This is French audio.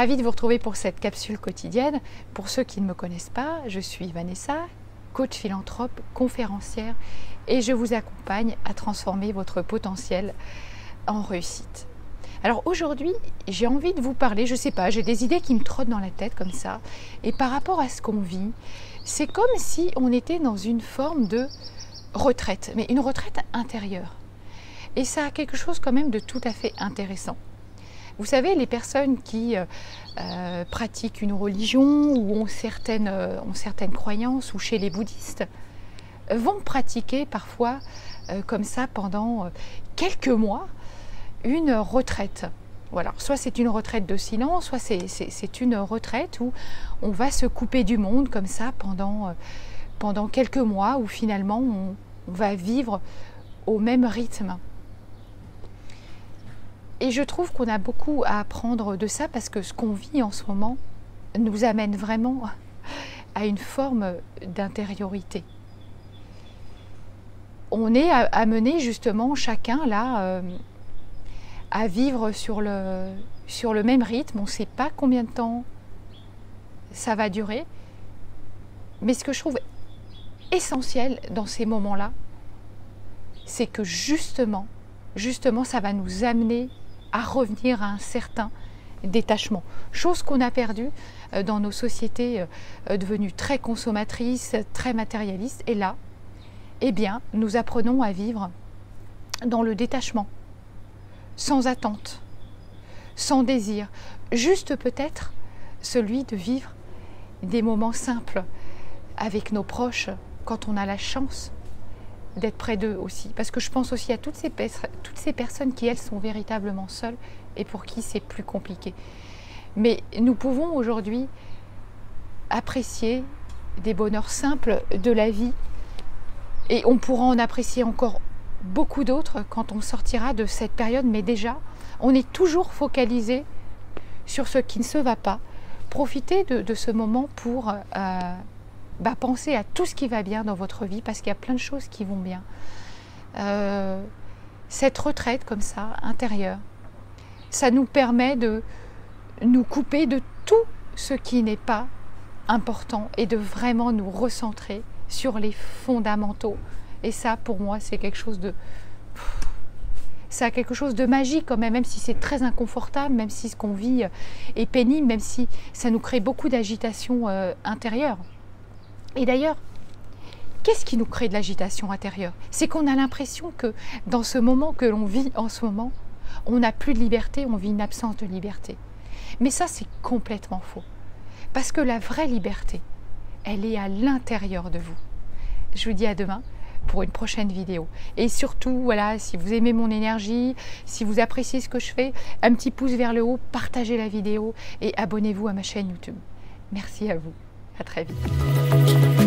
ravie de vous retrouver pour cette capsule quotidienne. Pour ceux qui ne me connaissent pas, je suis Vanessa, coach philanthrope, conférencière et je vous accompagne à transformer votre potentiel en réussite. Alors aujourd'hui, j'ai envie de vous parler, je ne sais pas, j'ai des idées qui me trottent dans la tête comme ça. Et par rapport à ce qu'on vit, c'est comme si on était dans une forme de retraite, mais une retraite intérieure. Et ça a quelque chose quand même de tout à fait intéressant. Vous savez, les personnes qui pratiquent une religion ou ont certaines croyances, ou chez les bouddhistes, vont pratiquer parfois comme ça pendant quelques mois une retraite. Voilà. Soit c'est une retraite de silence, soit c'est une retraite où on va se couper du monde comme ça pendant quelques mois, où finalement on va vivre au même rythme. Et je trouve qu'on a beaucoup à apprendre de ça parce que ce qu'on vit en ce moment nous amène vraiment à une forme d'intériorité. On est amené justement chacun là à vivre sur le même rythme. On ne sait pas combien de temps ça va durer. Mais ce que je trouve essentiel dans ces moments-là, c'est que justement, ça va nous amener à revenir à un certain détachement. Chose qu'on a perdue dans nos sociétés devenues très consommatrices, très matérialistes. Et là, eh bien, nous apprenons à vivre dans le détachement, sans attente, sans désir, juste peut-être celui de vivre des moments simples avec nos proches quand on a la chance d'être près d'eux aussi. Parce que je pense aussi à toutes ces personnes qui, elles, sont véritablement seules et pour qui c'est plus compliqué. Mais nous pouvons aujourd'hui apprécier des bonheurs simples de la vie et on pourra en apprécier encore beaucoup d'autres quand on sortira de cette période. Mais déjà, on est toujours focalisé sur ce qui ne se va pas. Profitez de ce moment pour pensez à tout ce qui va bien dans votre vie, parce qu'il y a plein de choses qui vont bien. Cette retraite comme ça, intérieure, ça nous permet de nous couper de tout ce qui n'est pas important et de vraiment nous recentrer sur les fondamentaux. Et ça, pour moi, c'est quelque chose de... Ça a quelque chose de magique quand même si c'est très inconfortable, même si ce qu'on vit est pénible, même si ça nous crée beaucoup d'agitation intérieure. Et d'ailleurs, qu'est-ce qui nous crée de l'agitation intérieure? C'est qu'on a l'impression que dans ce moment que l'on vit en ce moment, on n'a plus de liberté, on vit une absence de liberté. Mais ça, c'est complètement faux. Parce que la vraie liberté, elle est à l'intérieur de vous. Je vous dis à demain pour une prochaine vidéo. Et surtout, voilà, si vous aimez mon énergie, si vous appréciez ce que je fais, un petit pouce vers le haut, partagez la vidéo et abonnez-vous à ma chaîne YouTube. Merci à vous. À très vite.